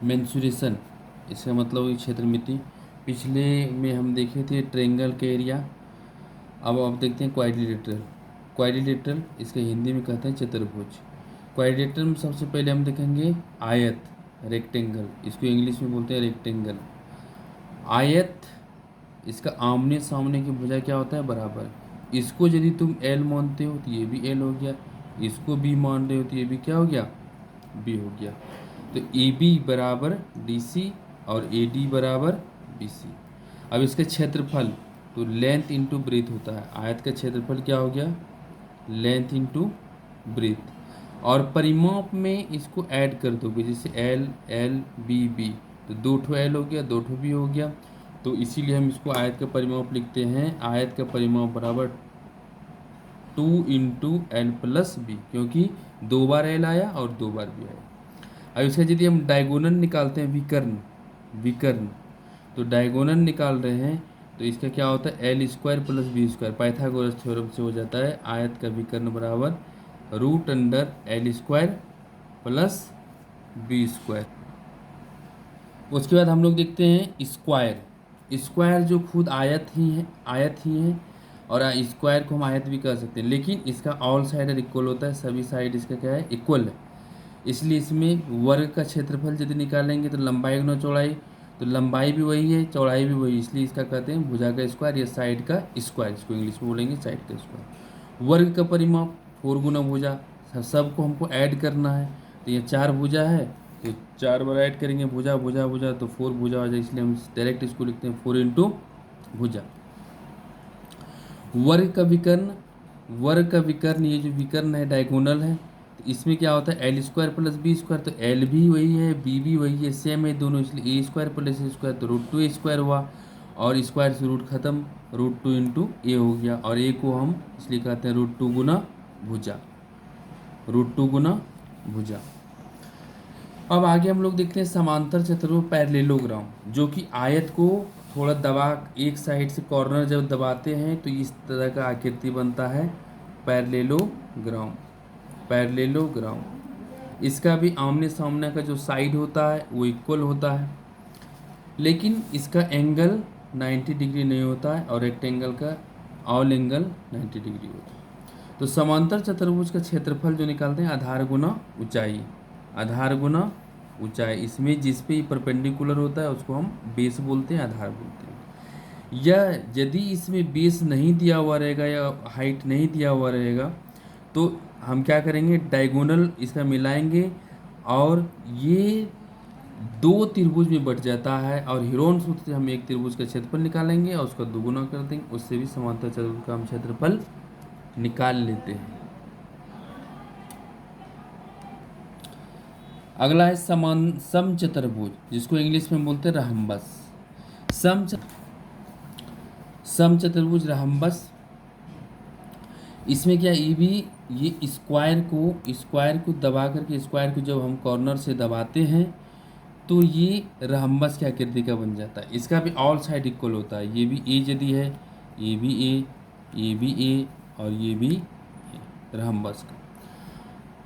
Mensuration, इसका मतलब हुई क्षेत्रमिति। पिछले में हम देखे थे ट्रेंगल का एरिया, अब देखते हैं क्वाड्रिलेटरल। क्वाड्रिलेटरल इसके हिंदी में कहते हैं चतुर्भुज। क्वाड्रिलेटरल में सबसे पहले हम देखेंगे आयत, रेक्टेंगल, इसको इंग्लिश में बोलते हैं रेक्टेंगल। आयत, इसका आमने सामने की भुजा क्या होता है, बराबर। इसको यदि तुम एल मानते हो तो ये भी एल हो गया, इसको बी मान रहे हो तो ये भी क्या हो गया, बी हो गया। तो ए बी बराबर डी सी और ए डी बराबर बी सी। अब इसका क्षेत्रफल तो लेंथ इंटू ब्रेथ होता है, आयत का क्षेत्रफल क्या हो गया, लेंथ इंटू ब्रेथ। और परिमाप में इसको ऐड कर दोगे, जैसे एल एल बी बी, तो दो ठो एल हो गया, दो ठो बी हो गया। तो इसीलिए हम इसको आयत का परिमाप लिखते हैं, आयत का परिमाप बराबर 2 इंटू एल प्लस बी, क्योंकि दो बार एल आया और दो बार बी आया। अब इसका यदि हम डायगोनल निकालते हैं, विकर्ण, विकर्ण, तो डायगोनल निकाल रहे हैं तो इसका क्या होता है, L square plus B square, Pythagoras theorem से हो जाता है। आयत का विकर्ण बराबर root under L square plus B square. उसके बाद हम लोग देखते हैं स्क्वायर। स्क्वायर जो खुद आयत ही है, आयत ही है, और स्क्वायर को हम आयत भी कर सकते हैं, लेकिन इसका ऑल साइड इक्वल होता है, सभी साइड इसका क्या है, इक्वल है। इसलिए इसमें वर्ग का क्षेत्रफल यदि निकालेंगे तो लंबाई गुना चौड़ाई, तो लंबाई भी वही है, चौड़ाई भी वही, इसलिए इसका कहते हैं भुजा का स्क्वायर या साइड का स्क्वायर, इसको इंग्लिश में बोलेंगे साइड का स्क्वायर। वर्ग का परिमाप 4 गुना भुजा, सबको हमको ऐड करना है, तो ये 4 भुजा है तो 4 बार ऐड करेंगे, भुजा भुजा भुजा तो 4 भुजा हो जाए, इसलिए हम डायरेक्ट इसको लिखते हैं 4 इंटू भुजा। वर्ग का विकर्ण, वर्ग का विकर्ण, ये जो विकर्ण है डायगोनल है, तो इसमें क्या होता है, L square plus B square, तो एल भी वही है, बी भी वही है, सेम है दोनों, इसलिए ए स्क्वायर प्लस ए स्क्वायर, तो रूट 2 ए स्क्वायर हुआ, और स्क्वायर से रूट खत्म, रूट 2 इंटू ए हो गया, और ए को हम इसलिए कहते हैं रूट 2 गुना भुजा, रूट 2 गुना भुजा। अब आगे हम लोग देखते हैं समांतर चतुर्भुज पैरेललोग्राम, जो कि आयत को थोड़ा दबा, एक साइड से कॉर्नर जब दबाते हैं तो इस तरह का आकृति बनता है, पैरेललोग्राम, पैरेललोग्राम। इसका भी आमने सामने का जो साइड होता है वो इक्वल होता है, लेकिन इसका एंगल 90 डिग्री नहीं होता है, और रेक्टेंगल का ऑल एंगल 90 डिग्री होता है। तो समांतर चतुर्भुज का क्षेत्रफल जो निकालते हैं, आधार गुना ऊंचाई, आधार गुना ऊंचाई, इसमें जिस पे परपेंडिकुलर होता है उसको हम बेस बोलते हैं, आधार बोलते हैं। या यदि इसमें बेस नहीं दिया हुआ रहेगा या हाइट नहीं दिया हुआ रहेगा, तो हम क्या करेंगे, डायगोनल इसका मिलाएंगे, और ये दो त्रिभुज में बट जाता है, और हीरोन सूत्र से हम एक त्रिभुज का क्षेत्रफल निकालेंगे और उसका दोगुना कर देंगे, उससे भी समांतर चतुर्भुज का हम क्षेत्रफल निकाल लेते हैं। अगला है समचतुर्भुज, जिसको इंग्लिश में बोलते हैं रहम्बस। समचतुर्भुज रहम्बस, इसमें क्या, ये भी ये स्क्वायर को दबा करके, स्क्वायर को जब हम कॉर्नर से दबाते हैं तो ये रहम्बस की आकृति का बन जाता है। इसका भी ऑल साइड इक्वल होता है, ये भी ए यदि है, ये भी ए, ये भी ए, और ये भी रहम्बस का।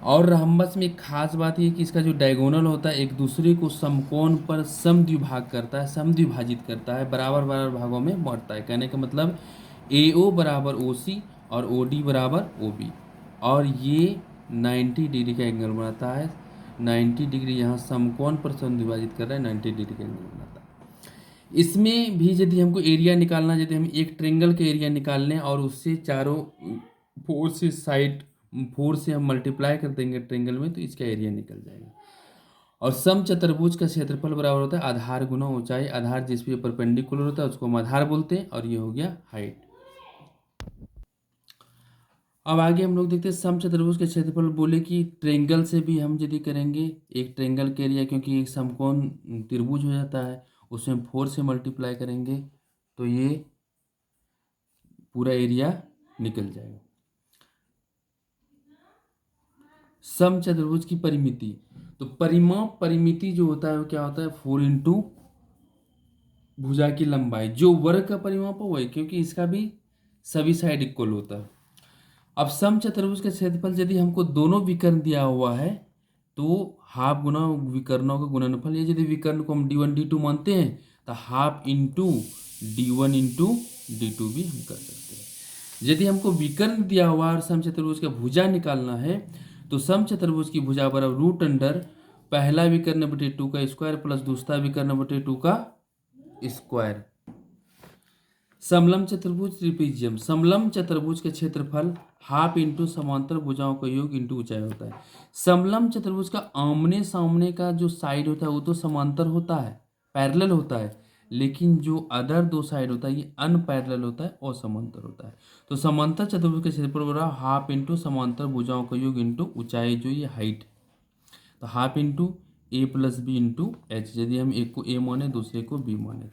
और रहम्बस में एक खास बात ये कि इसका जो डायगोनल होता है एक दूसरे को समकोण पर समद्विभाग करता है, समद्विभाजित करता है, बराबर बराबर भागों में बांटता है। कहने का मतलब ए ओ बराबर ओ सी और ओ डी बराबर ओ बी, और ये 90 डिग्री का एंगल बनाता है। 90 डिग्री यहाँ समकोण पर समद्विभाजित कर रहा है, 90 डिग्री का एंगल बनाता है। इसमें भी यदि हमको एरिया निकालना, यदि हम एक ट्रेंगल का एरिया निकाल लें और उससे चारों 4 से साइड 4 से हम मल्टीप्लाई कर देंगे ट्रेंगल में, तो इसका एरिया निकल जाएगा। और समचतुर्भुज का क्षेत्रफल बराबर होता है आधार गुना ऊंचाई, आधार जिस पे परपेंडिकुलर होता है उसको हम आधार बोलते हैं, और ये हो गया हाइट। अब आगे हम लोग देखते हैं समचतुर्भुज के क्षेत्रफल, बोले कि ट्रेंगल से भी हम यदि करेंगे, एक ट्रेंगल के एरिया, क्योंकि एक समकोण त्रिभुज हो जाता है, उसमें 4 से मल्टीप्लाई करेंगे तो ये पूरा एरिया निकल जाएगा। समचतुर्भुज की परिमिति, तो परिमाप, परिमिति जो होता है वो क्या होता है, 4 इंटू भुजा की लंबाई, जो वर्ग का परिमाप हो वही, क्योंकि इसका भी सभी साइड इक्वल होता है। अब समचतुर्भुज का क्षेत्रफल यदि हमको दोनों विकर्ण दिया हुआ है तो हाफ गुना विकर्णों का गुणनफल। ये यदि विकर्ण को हम d1 d2 मानते हैं तो half into d1 into d2 भी हम कर सकते हैं। यदि हमको विकर्ण दिया हुआ और समचतुर्भुज का भुजा निकालना है तो समचतुर्भुज की भुजा बराबर रूट अंडर पहला विकर्ण बटे 2 का स्क्वायर प्लस दूसरा विकर्ण बटे 2 का स्क्वायर। समलंब चतुर्भुज ट्रिपेजियम, समलंब चतुर्भुज का क्षेत्रफल हाफ इंटू समांतर भुजाओं का योग इंटू ऊंचाई होता है। समलंब चतुर्भुज का आमने सामने का जो साइड होता है वो तो समांतर होता है, पैरेलल होता है, लेकिन जो अदर दो साइड होता है ये अनपैरेलल होता है और समांतर होता है। तो समांतर चतुर्भुज का क्षेत्रफल बराबर हाफ इंटू समांतर भुजाओं का योग इंटू ऊंचाई जो ये हाइट, तो हाफ इंटू ए प्लस बी इंटू एच, यदि हम एक को ए माने दूसरे को बी माने।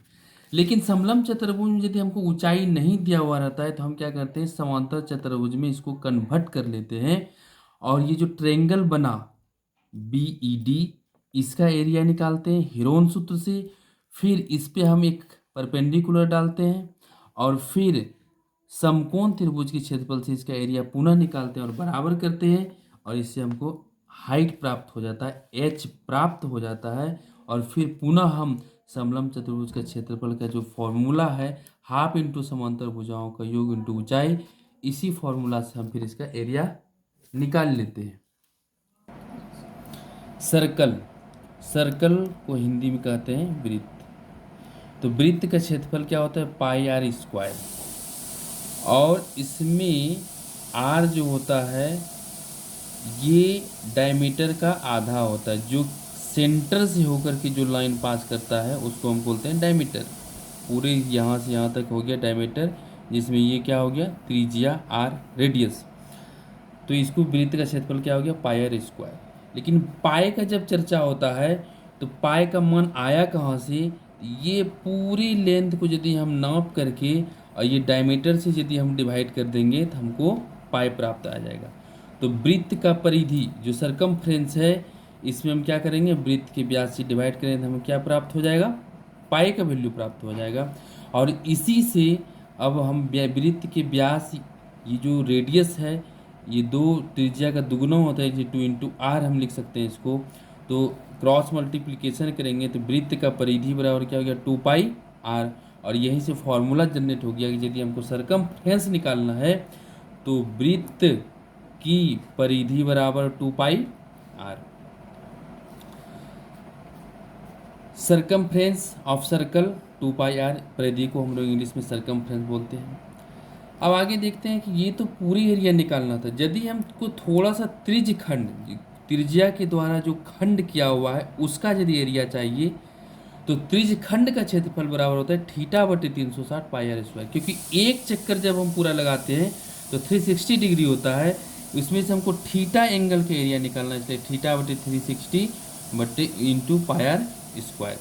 लेकिन समलंब चतुर्भुज में यदि हमको ऊंचाई नहीं दिया हुआ रहता है तो हम क्या करते हैं, समांतर चतुर्भुज में इसको कन्वर्ट कर लेते हैं और ये जो ट्रायंगल बना BED इसका एरिया निकालते हैं हीरोन सूत्र से, फिर इस पे हम एक परपेंडिकुलर डालते हैं और फिर समकोण त्रिभुज के क्षेत्रफल से इसका एरिया पुनः निकालते हैं और बराबर करते हैं और इससे हमको हाइट प्राप्त हो जाता है, H प्राप्त हो जाता है। और फिर पुनः हम समलंब चतुर्भुज का क्षेत्रफल का जो फॉर्मूला है हाफ इंटू समांतर भुजाओं का योग इंटू ऊंचाई, इसी फॉर्मूला से हम फिर इसका एरिया निकाल लेते हैं। सर्कल, सर्कल को हिंदी में कहते हैं वृत्त। तो वृत्त का क्षेत्रफल क्या होता है, पाई आर स्क्वायर, और इसमें आर जो होता है ये डायमीटर का आधा होता है, जो सेंटर से होकर के जो लाइन पास करता है उसको हम बोलते हैं डायमीटर। पूरे यहाँ से यहाँ तक हो गया डायमीटर, जिसमें ये क्या हो गया त्रिज्या आर रेडियस। तो इसको वृत्त का क्षेत्रफल क्या हो गया पाई आर स्क्वायर। लेकिन पाई का जब चर्चा होता है तो पाई का मान आया कहाँ से, ये पूरी लेंथ को यदि हम नाप करके और ये डायमीटर से यदि हम डिवाइड कर देंगे तो हमको पाई प्राप्त आ जाएगा। तो वृत्त का परिधि जो सरकमफ्रेंस है इसमें हम क्या करेंगे, वृत्त के व्यास से डिवाइड करेंगे तो हमें क्या प्राप्त हो जाएगा, पाई का वैल्यू प्राप्त हो जाएगा। और इसी से अब हम वृत्त के व्यास, ये जो रेडियस है ये दो त्रिज्या का दुगुना होता है, जो 2 इंटू आर हम लिख सकते हैं इसको। तो क्रॉस मल्टीप्लिकेशन करेंगे तो वृत्त का परिधि बराबर क्या हो गया 2 पाई आर, और यहीं से फॉर्मूला जनरेट हो गया कि यदि हमको सरकमफ्रेंस निकालना है तो वृत्त की परिधि बराबर 2 pi r. Circumference of circle 2 pi r, परिधि को हम लोग इंग्लिश में सरकमफ्रेंस बोलते हैं। अब आगे देखते हैं कि ये तो पूरी एरिया निकालना था, यदि हमको थोड़ा सा त्रिज्यखंड, त्रिज्या के द्वारा जो खंड किया हुआ है उसका यदि एरिया चाहिए तो त्रिज्यखंड का क्षेत्रफल बराबर होता है थीटा बटे 360 पाई आर स्क्वायर, क्योंकि एक चक्कर जब हम पूरा लगाते हैं तो 360 डिग्री होता है, इसमें से हमको थीटा एंगल का एरिया निकालना है, इसलिए थीटा बटे 360 बटे इंटू पाई आर स्क्वायर।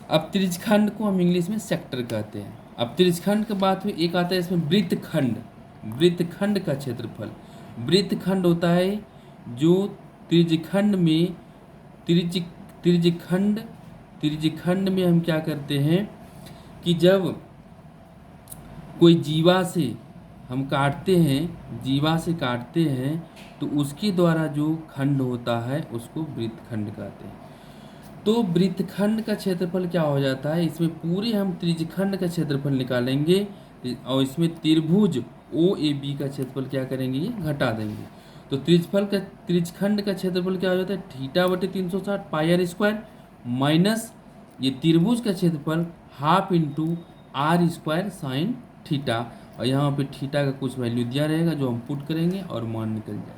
अब त्रिज्यखंड को हम इंग्लिश में सेक्टर कहते हैं। अब त्रिज्यखंड के बाद में एक आता है इसमें वृत्तखंड, वृत्तखंड का क्षेत्रफल। वृत्तखंड होता है जो त्रिज्यखंड में त्रिज्यखंड में हम क्या करते हैं कि जब कोई जीवा से हम काटते हैं, जीवा से काटते हैं तो उसके द्वारा जो खंड होता है उसको वृत्तखंड कहते हैं। तो वृत्तखंड का क्षेत्रफल क्या हो जाता है, इसमें पूरे हम त्रिज्यखंड का क्षेत्रफल निकालेंगे और इसमें त्रिभुज OAB का क्षेत्रफल क्या करेंगे, ये घटा देंगे। तो त्रिज्यखंड का क्षेत्रफल क्या हो जाता है थीटा बटे 360 पाई आर स्क्वायर माइनस ये त्रिभुज का क्षेत्रफल half into R square sine theta, और यहाँ पे थीटा का कुछ वैल्यू दिया रहेगा जो हम पुट करेंगे और मान निकल जाएगा।